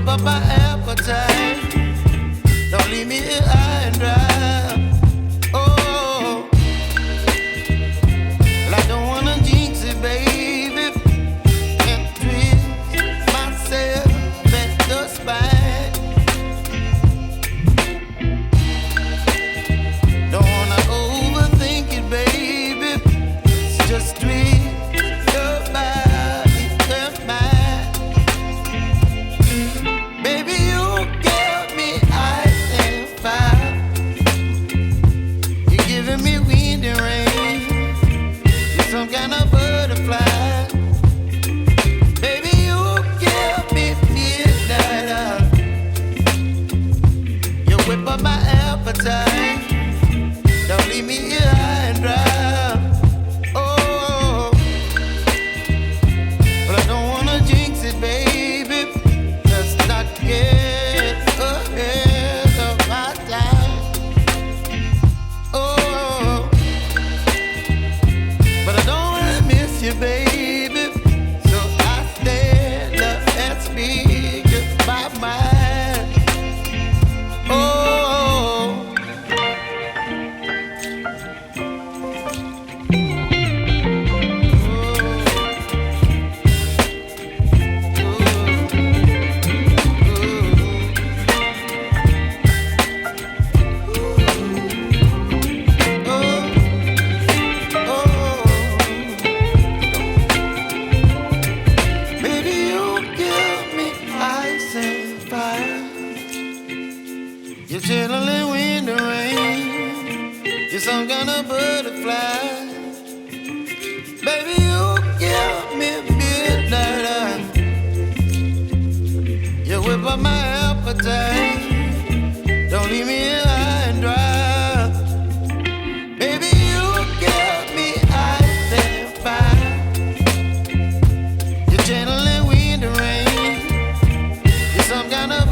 whip up my appetite. Don't leave me here high and dry. Oh, well, I don't wanna jinx it, baby, and twist myself at the spine. Don't wanna overthink it, baby. It's just twist your body and mine. Baby, you give me ice and fire. You're giving me wind and rain. You're some kind of butterfly. Baby, you give me midnight. You whip up my appetite. Don't leave me here high and dry. Oh, but I don't wanna jinx it, baby. Let's not get ahead of my time. Oh, but I don't wanna miss you, baby. So I stand up and speak my mind. Oh. Baby, you give me ice and fire. You're chilling wind and rain. You're some kind of butterfly. Baby, you give me midnight. You whip up my appetite. Don't leave me here high and dry. Baby, you give me ice and fire. You're channeling wind and rain. You're some kind of